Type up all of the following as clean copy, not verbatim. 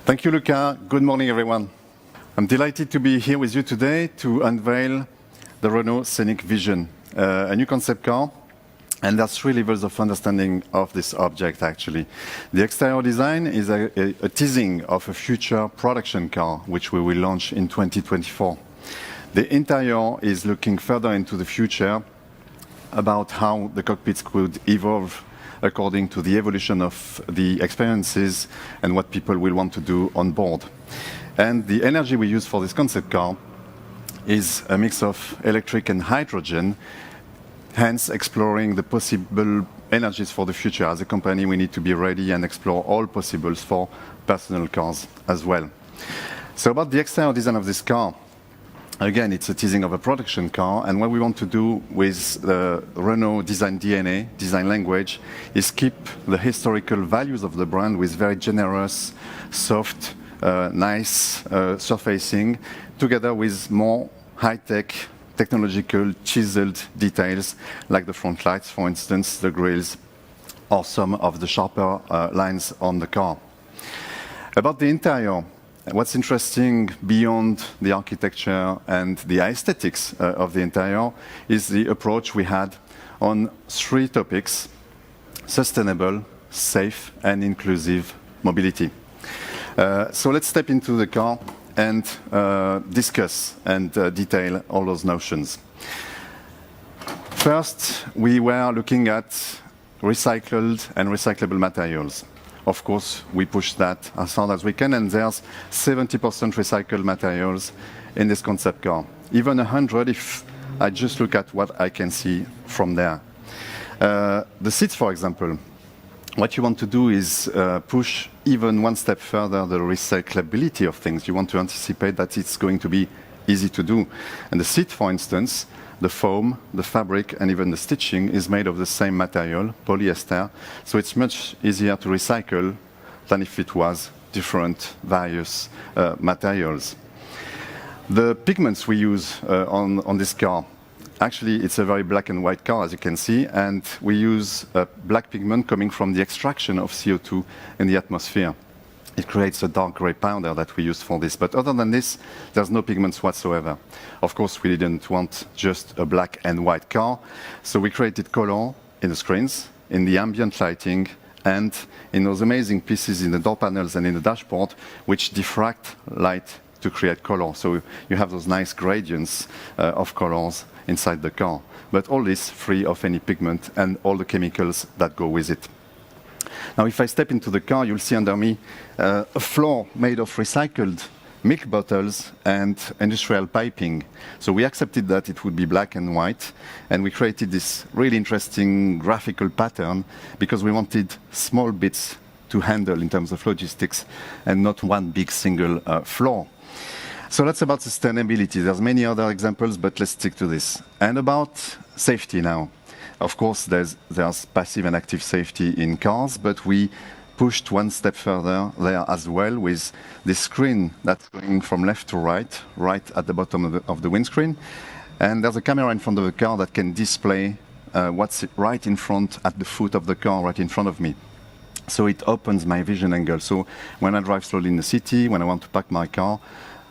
Thank you, Luca. Good morning, everyone. I'm delighted to be here with you today to unveil the Renault Scénic Vision, a new concept car. And there's three levels of understanding of this object, actually. The exterior design is a teasing of a future production car, which we will launch in 2024. The interior is looking further into the future about how the cockpits could evolve according to the evolution of the experiences and what people will want to do on board. And the energy we use for this concept car is a mix of electric and hydrogen, hence exploring the possible energies for the future. As a company, we need to be ready and explore all possibles for personal cars as well. So about the exterior design of this car, again, it's a teasing of a production car, and what we want to do with the Renault design DNA, design language, is keep the historical values of the brand with very generous, soft, nice surfacing, together with more high-tech, technological, chiseled details, like the front lights, for instance, the grills, or some of the sharper lines on the car. About the interior, what's interesting beyond the architecture and the aesthetics of the interior is the approach we had on three topics: sustainable, safe, and inclusive mobility. So let's step into the car and discuss and detail all those notions. First, we were looking at recycled and recyclable materials. Of course, we push that as hard as we can, and there's 70% recycled materials in this concept car. Even 100 if I just look at what I can see from there. The seats, for example, what you want to do is push even one step further the recyclability of things. You want to anticipate that it's going to be easy to do. And the seat, for instance, the foam, the fabric, and even the stitching is made of the same material, polyester, so it's much easier to recycle than if it was different, various materials. The pigments we use on this car, actually it's a very black and white car, as you can see, and we use black pigment coming from the extraction of CO2 in the atmosphere. It creates a dark grey powder that we use for this. But other than this, there's no pigments whatsoever. Of course, we didn't want just a black and white car, so we created color in the screens, in the ambient lighting, and in those amazing pieces in the door panels and in the dashboard, which diffract light to create color. So you have those nice gradients of colors inside the car. But all this free of any pigment and all the chemicals that go with it. Now, if I step into the car, you'll see under me a floor made of recycled milk bottles and industrial piping. So we accepted that it would be black and white, and we created this really interesting graphical pattern because we wanted small bits to handle in terms of logistics and not one big single floor. So that's about sustainability. There's many other examples, but let's stick to this. And about safety now. Of course, there's passive and active safety in cars, but we pushed one step further there as well with this screen that's going from left to right, right at the bottom of the windscreen. And there's a camera in front of the car that can display what's right in front, at the foot of the car, right in front of me. So it opens my vision angle. So when I drive slowly in the city, when I want to park my car,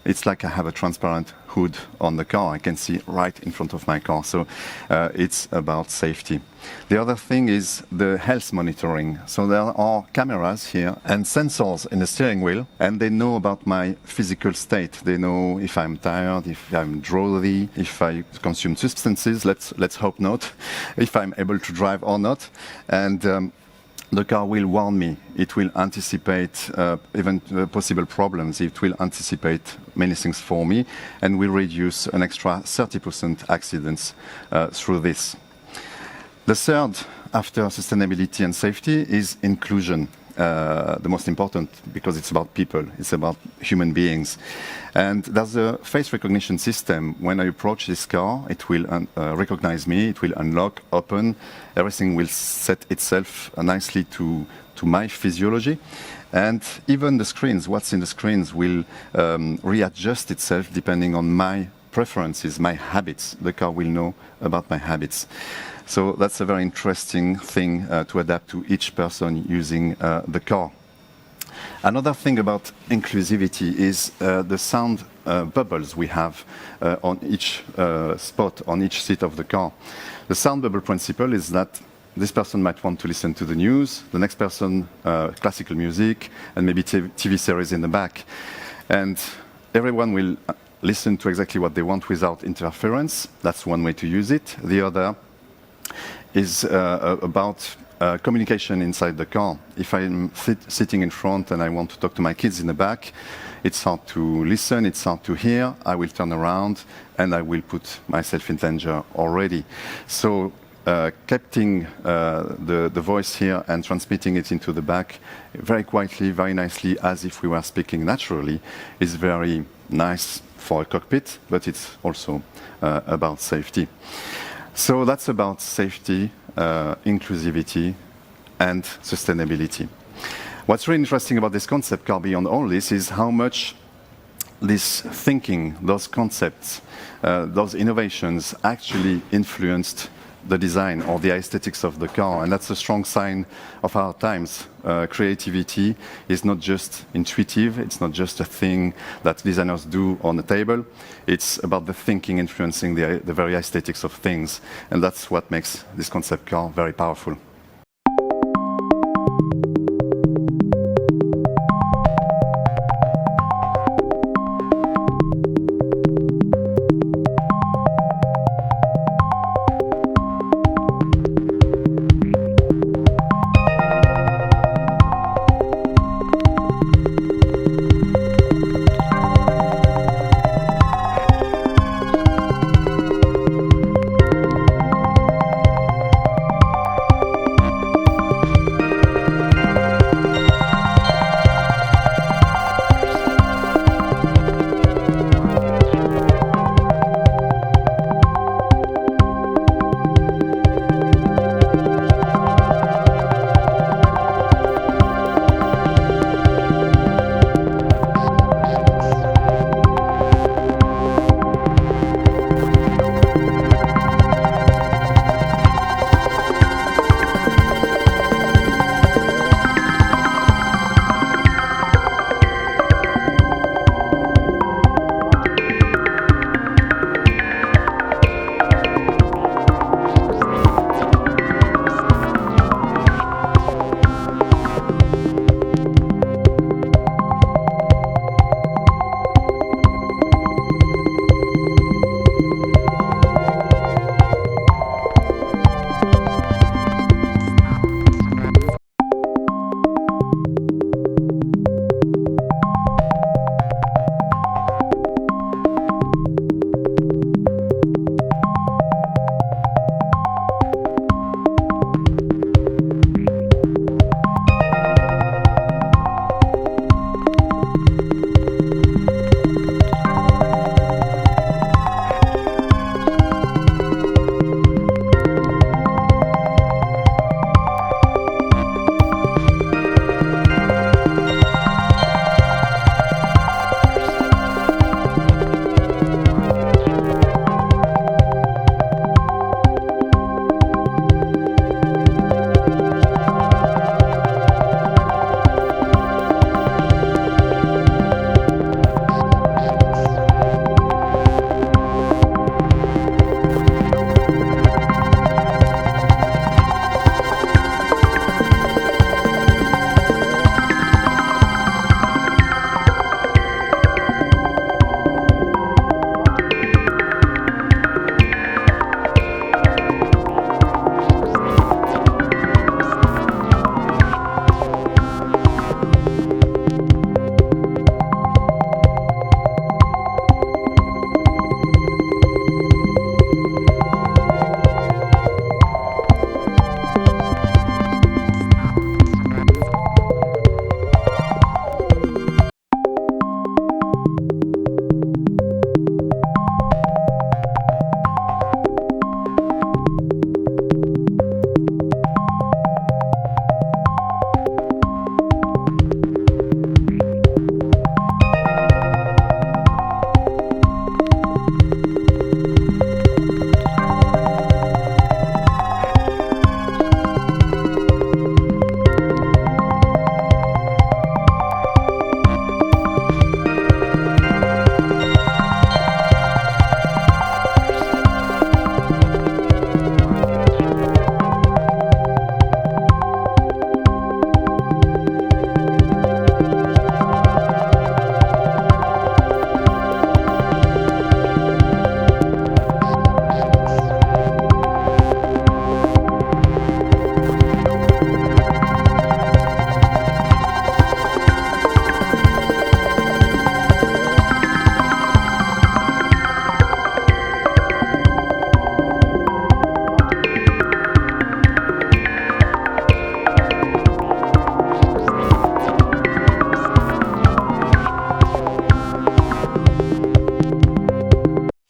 it's like I have a transparent hood on the car. I can see right in front of my car. So it's about safety. The other thing is the health monitoring. So there are cameras here and sensors in the steering wheel, and they know about my physical state. They know if I'm tired, if I'm drowsy, if I consume substances, let's hope not, if I'm able to drive or not. And the car will warn me. It will anticipate even possible problems. It will anticipate many things for me, and will reduce an extra 30% accidents through this. The third, after sustainability and safety, is inclusion. The most important, because it's about people, it's about human beings. And there's a face recognition system. When I approach this car, it will recognize me, it will unlock, open, everything will set itself nicely to my physiology. And even the screens, what's in the screens, will readjust itself depending on my preferences, my habits. The car will know about my habits. So that's a very interesting thing to adapt to each person using the car. Another thing about inclusivity is the sound bubbles we have on each spot, on each seat of the car. The sound bubble principle is that this person might want to listen to the news, the next person classical music, and maybe TV series in the back. And everyone will listen to exactly what they want without interference. That's one way to use it. The other is about communication inside the car. If I'm sitting in front and I want to talk to my kids in the back, it's hard to listen, it's hard to hear. I will turn around and I will put myself in danger already. So capturing the voice here and transmitting it into the back very quietly, very nicely, as if we were speaking naturally, is very nice for a cockpit, but it's also about safety. So that's about safety, inclusivity, and sustainability. What's really interesting about this concept car beyond all this is how much this thinking, those concepts, those innovations actually influenced the design or the aesthetics of the car. And that's a strong sign of our times. Creativity is not just intuitive, it's not just a thing that designers do on the table. It's about the thinking influencing the very aesthetics of things. And that's what makes this concept car very powerful.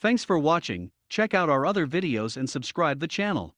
Thanks for watching. Check out our other videos and subscribe the channel.